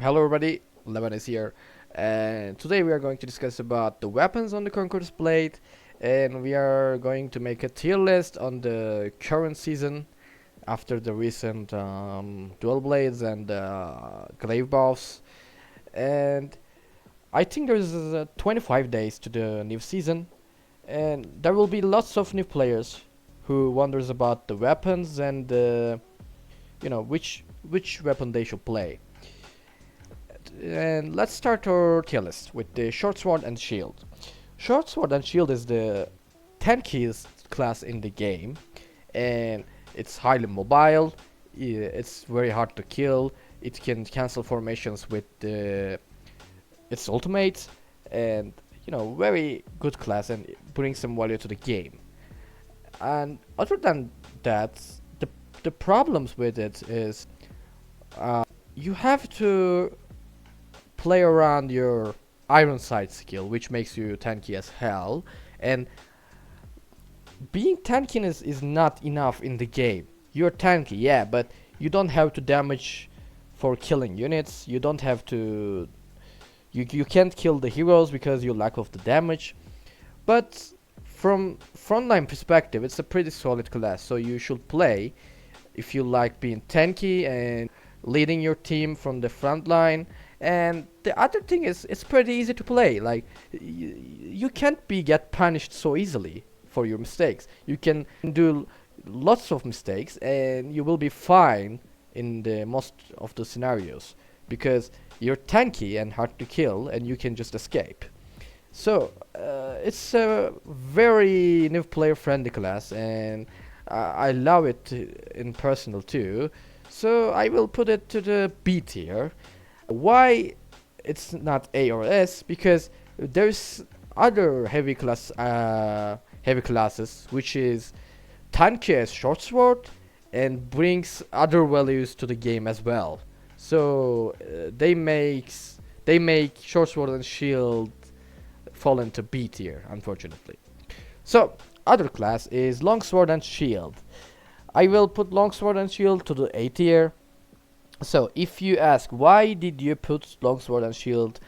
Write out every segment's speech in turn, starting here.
Hello everybody, Levenna is here, and today we are going to discuss about the weapons on the Conqueror's blade, and we are going to make a tier list on the current season after the recent dual blades and glaive buffs. And I think there's 25 days to the new season, and there will be lots of new players who wonders about the weapons and which weapon they should play. And let's start our tier list with the short sword and shield. Short sword and shield is the tankiest class in the game, and it's highly mobile. It's very hard to kill. It can cancel formations with its ultimate, and very good class and it brings some value to the game. And other than that, the problems with it is you have to play around your iron sight skill, which makes you tanky as hell. And being tanky is not enough in the game. You're tanky, yeah, but you don't have to damage for killing units. You don't have to. You can't kill the heroes because you lack of the damage. But from frontline perspective, it's a pretty solid class. So you should play if you like being tanky and leading your team from the front line. And the other thing is, it's pretty easy to play. Like you can't get punished so easily for your mistakes. You can do lots of mistakes, and you will be fine in the most of the scenarios because you're tanky and hard to kill, and you can just escape. So it's a very new player friendly class, and I love it in personal too. So I will put it to the B tier. Why it's not A or S? Because there's other heavy classes which is tanky as short sword and brings other values to the game as well. So they make short sword and shield fall into B tier, unfortunately. So other class is longsword and shield. I will put longsword and shield to the A tier. So if you ask why did you put longsword and shield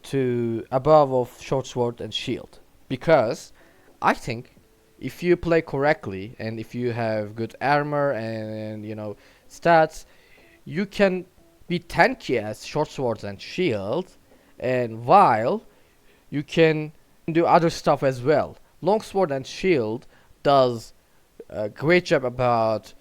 to above of short sword and shield, because I think if you play correctly and if you have good armor and stats, you can be tanky as short swords and shield, and while you can do other stuff as well. Longsword and shield does a great job about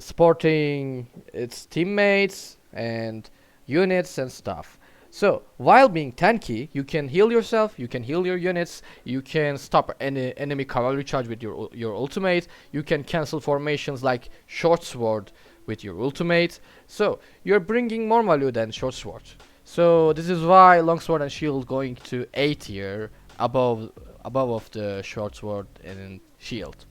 supporting its teammates and units and stuff. So while being tanky, you can heal yourself, you can heal your units, you can stop any enemy cavalry charge with your ultimate, you can cancel formations like short sword with your ultimate. So you're bringing more value than short sword. So this is why longsword and shield going to A tier above of the short sword and shield.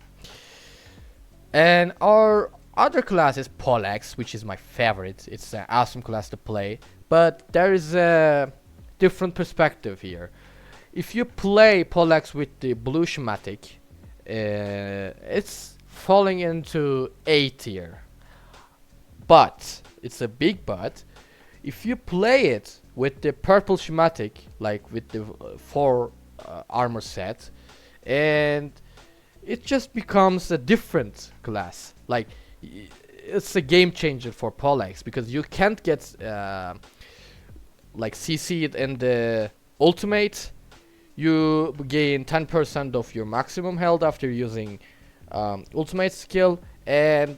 And our other class is Poleaxe, which is my favorite. It's an awesome class to play, but there is a different perspective here. If you play Poleaxe with the blue schematic, it's falling into A tier. But it's a big but. If you play it with the purple schematic, like with the 4 armor set, and it just becomes a different class. Like it's a game changer for Poleaxe because you can't get like CC'd in the ultimate. You gain 10% of your maximum health after using ultimate skill, and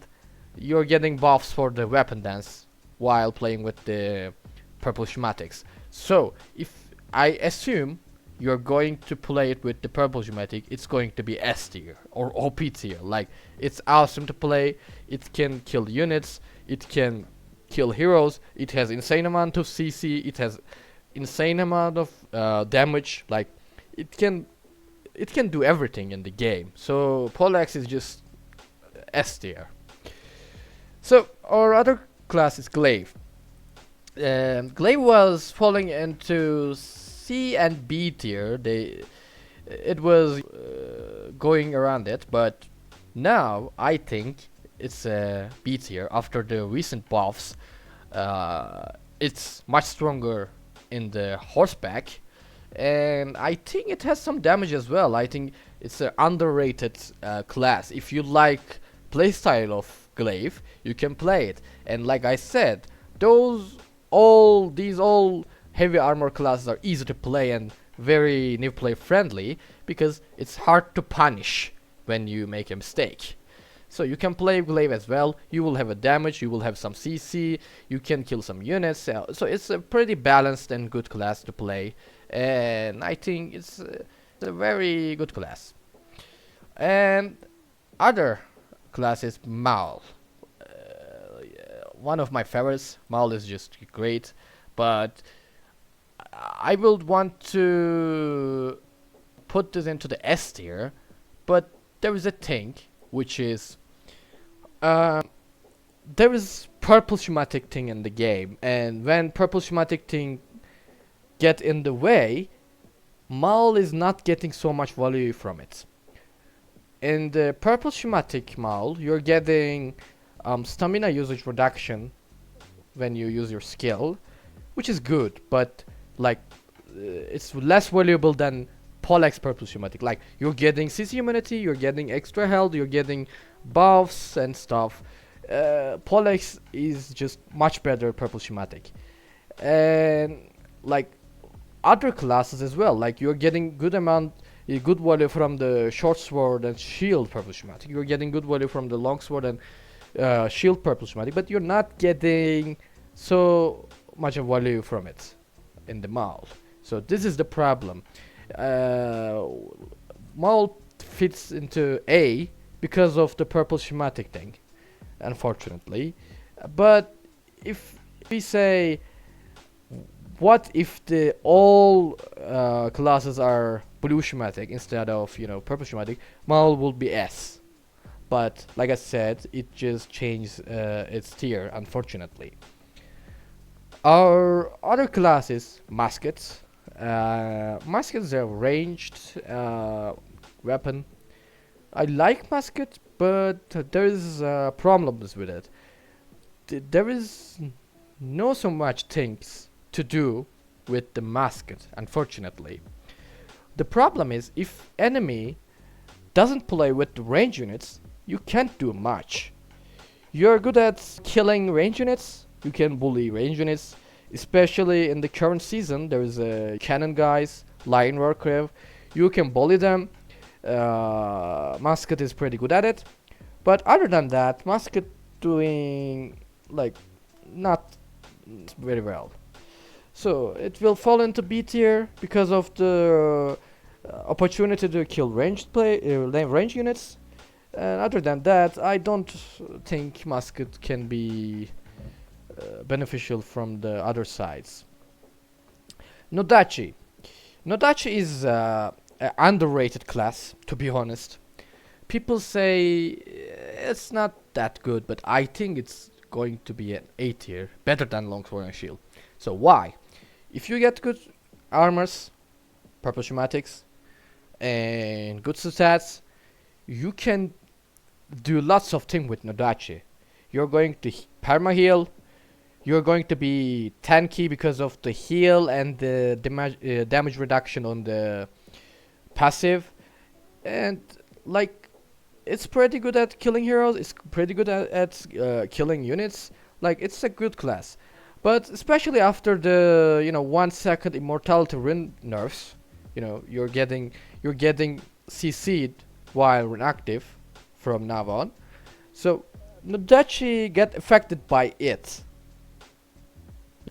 you're getting buffs for the weapon dance while playing with the purple schematics. So if I assume you're going to play it with the purple schematic, it's going to be S tier or OP tier. Like, it's awesome to play. It can kill units, it can kill heroes, it has insane amount of CC, it has insane amount of damage. Like, it can do everything in the game. So Poleaxe is just S tier. So our other class is Glaive. Glaive was falling into C and B tier. It was going around it, but now I think it's a B tier after the recent buffs. it's much stronger in the horseback, and I think it has some damage as well. I think it's an underrated class. If you like playstyle of glaive, you can play it. And like I said, these all heavy armor classes are easy to play and very new player friendly because it's hard to punish when you make a mistake. So you can play glaive as well. You will have a damage, you will have some CC, you can kill some units. So it's a pretty balanced and good class to play, and I think it's a very good class. And other class is Maul. One of my favorites. Maul is just great, but I would want to put this into the S tier, but there is a thing which is uh, there is purple schematic thing in the game, and when purple schematic thing get in the way, Maul is not getting so much value from it. In the purple schematic Maul, you're getting stamina usage reduction when you use your skill, which is good, but like it's less valuable than Polex purple schematic. Like you're getting CC immunity, you're getting extra health, you're getting buffs and stuff. Polex is just much better purple schematic, and like other classes as well. Like you're getting good value from the short sword and shield purple schematic. You're getting good value from the long sword and shield purple schematic, but you're not getting so much of value from it in the Maul. So this is the problem. Maul fits into A because of the purple schematic thing, unfortunately. But if we say, what if the all classes are blue schematic instead of purple schematic, Maul will be S. But like I said, it just changed its tier, unfortunately. Our other classes, muskets. Muskets are ranged weapon. I like musket, but there is problems with it. There is no so much things to do with the musket, unfortunately. The problem is if enemy doesn't play with the range units, you can't do much. You're good at killing range units, you can bully range units, especially in the current season. There is a cannon guys, Lionfire, you can bully them. Musket is pretty good at it, but other than that, musket doing like not very well. So it will fall into B tier because of the opportunity to kill range units. And other than that, I don't think musket can be beneficial from the other sides. Nodachi. Nodachi is an underrated class, to be honest. People say it's not that good, but I think it's going to be an A tier, better than Longsword and Shield. So why? If you get good armors, purple schematics, and good stats, you can do lots of things with Nodachi. You're going to perma heal. You're going to be tanky because of the heal and the damage reduction on the passive, and like it's pretty good at killing heroes. It's pretty good at killing units. Like it's a good class, but especially after the 1 second immortality rune nerfs, you're getting CC'd while inactive from now on. So Nodachi gets affected by it.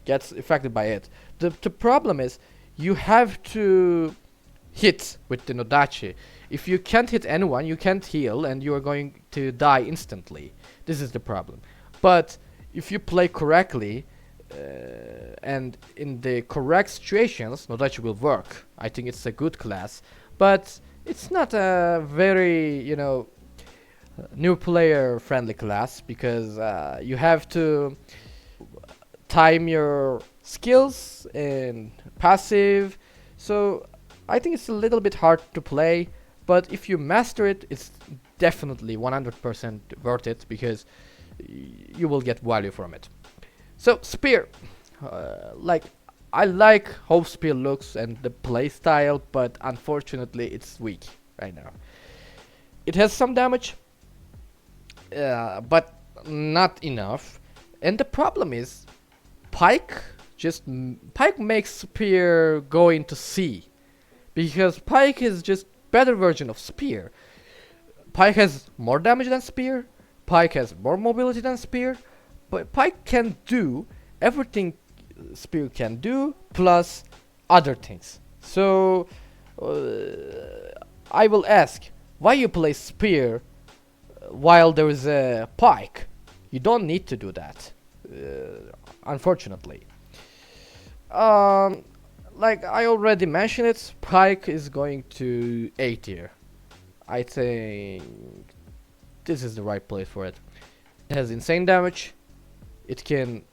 The problem is you have to hit with the Nodachi. If you can't hit anyone, you can't heal, and you are going to die instantly. This is the problem. But if you play correctly and in the correct situations, Nodachi will work. I think it's a good class, but it's not a very new player friendly class because you have to time your skills and passive. So I think it's a little bit hard to play, but if you master it, it's definitely 100% worth it because you will get value from it. So spear. Like, I like how spear looks and the playstyle, but unfortunately it's weak right now. It has some damage, but not enough. And the problem is, Pike Pike makes spear go into C, because Pike is just better version of spear. Pike has more damage than spear. Pike has more mobility than spear. But Pike can do everything spear can do plus other things. So I will ask, why you play spear while there is a Pike? You don't need to do that, unfortunately. Um, like I already mentioned it, Pike is going to A tier. I think this is the right place for it. It has insane damage. It can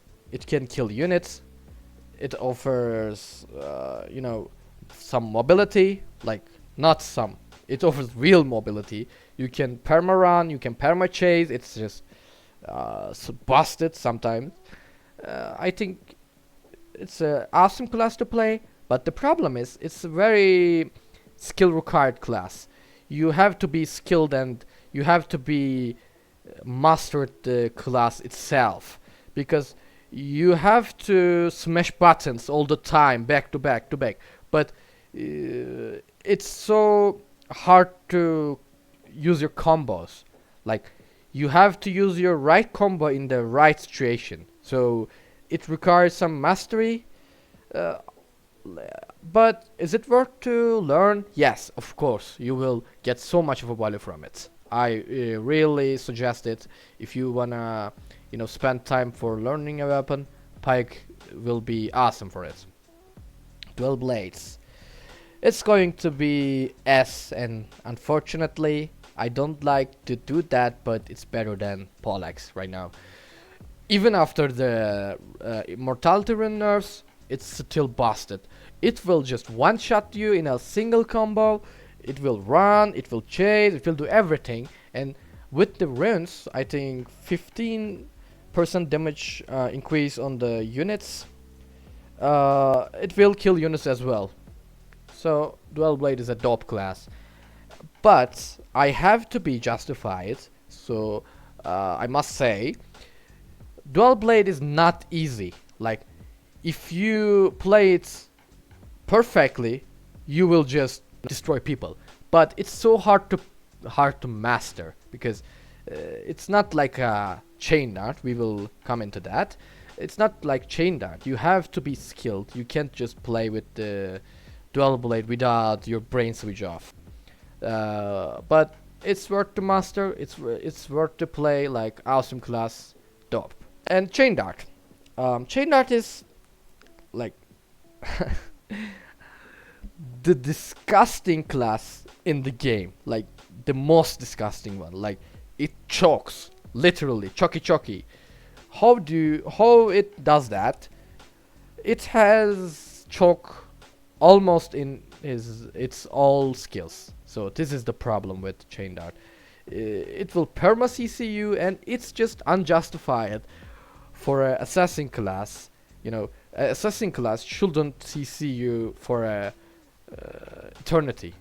kill units. It offers some mobility, like not some. It offers real mobility. You can perma run, you can perma chase. It's just busted sometimes. I think it's an awesome class to play, but the problem is it's a very skill required class. You have to be skilled and you have to be mastered the class itself, because you have to smash buttons all the time, back to back to back. But it's so hard to use your combos. Like, you have to use your right combo in the right situation. So it requires some mastery. Uh, but is it worth to learn? Yes, of course. You will get so much of a value from it. I really suggest it. If you wanna, spend time for learning a weapon, Pike will be awesome for it. Dual blades. It's going to be S, and unfortunately, I don't like to do that, but it's better than Poleaxe right now. Even after the immortality rune nerfs, it's still busted. It will just one-shot you in a single combo. It will run, it will chase, it will do everything. And with the runes, I think 15% damage increase on the units. It will kill units as well. So Dual Blade is a dope class. But I have to be justified. So I must say, Dual Blade is not easy. Like, if you play it perfectly, you will just destroy people. But it's so hard to master, because it's not like a chain dart. We will come into that. It's not like chain dart. You have to be skilled. You can't just play with the Dual Blade without your brain switch off. But it's worth to master. It's worth to play, like awesome class, dope. And chain dart. Chain dart is like the disgusting class in the game. Like the most disgusting one. Like, it chokes, literally choky. How it does that? It has choke almost in its all skills. So this is the problem with chain dart. It will perma CC you, and it's just unjustified for a assassin class. A assassin class shouldn't CC you for a eternity.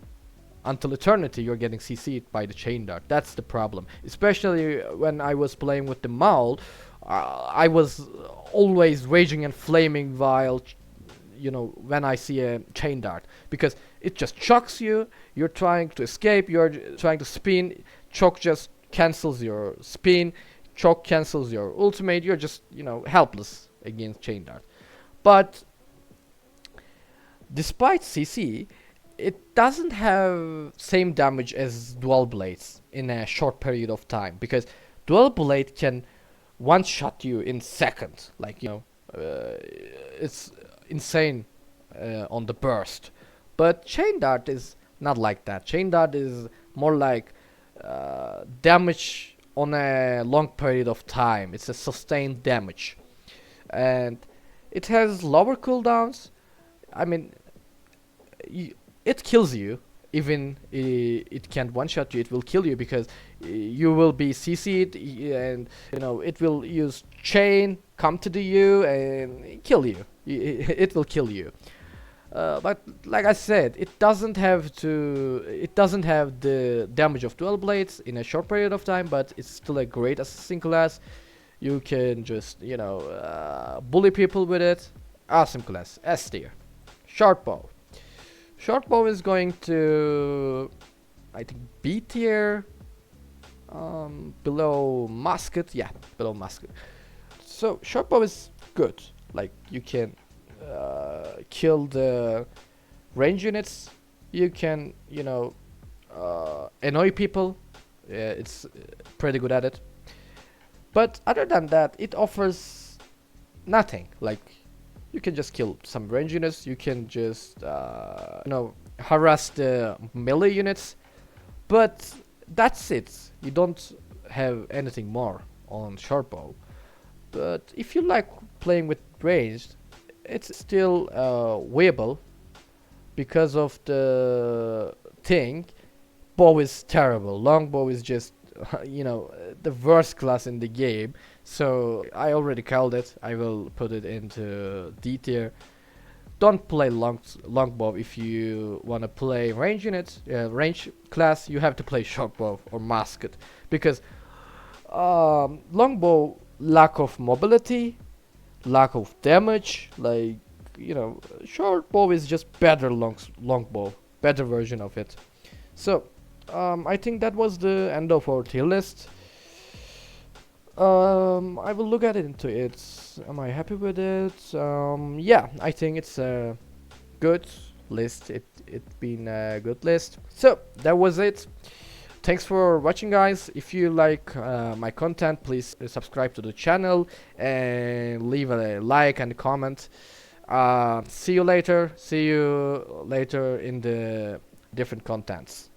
Until eternity, you're getting CC'd by the chain dart. That's the problem. Especially when I was playing with the Maul, I was always raging and flaming while, when I see a chain dart, because it just chokes you. You're trying to escape. You're trying to spin. Choke just cancels your spin. Choke cancels your ultimate. You're just, helpless against chain dart. But despite CC, it doesn't have same damage as Dual Blades in a short period of time, because Dual Blade can one-shot you in seconds. Like, it's insane on the burst. But chain dart is not like that. Chain dart is more like damage on a long period of time. It's a sustained damage, and it has lower cooldowns. I mean, it kills you even it can't one shot you, it will kill you, because you will be CC'd, and you know it will use chain, come to you and kill you. It will kill you. But like I said, it doesn't have the damage of dual blades in a short period of time, but it's still a great assassin class. You can just, you know, bully people with it. Awesome class. S tier. Short bow. Short bow is going to, I think, B tier. Below musket. Yeah, below musket. So short bow is good. Like, you can kill the range units. You can, you know, annoy people. It's pretty good at it. But other than that, it offers nothing. Like, you can just kill some range units. You can just, you know, harass the melee units. But that's it. You don't have anything more on short bow. But if you like playing with ranged, it's still viable, because of the thing. Bow is terrible. Longbow is just you know, the worst class in the game. So I already called it. I will put it into D tier. Don't play longbow if you wanna play range units, range class. You have to play shortbow or musket, because longbow, lack of mobility, lack of damage. Like, you know, short bow is just better longbow, better version of it. So I think that was the end of our tier list. I will look at it into it. Am I happy with it? Yeah, I think it's a good list. It been a good list. So that was it. Thanks for watching, guys. If you like my content, please subscribe to the channel and leave a like and a comment. See you later. See you later in the different contents.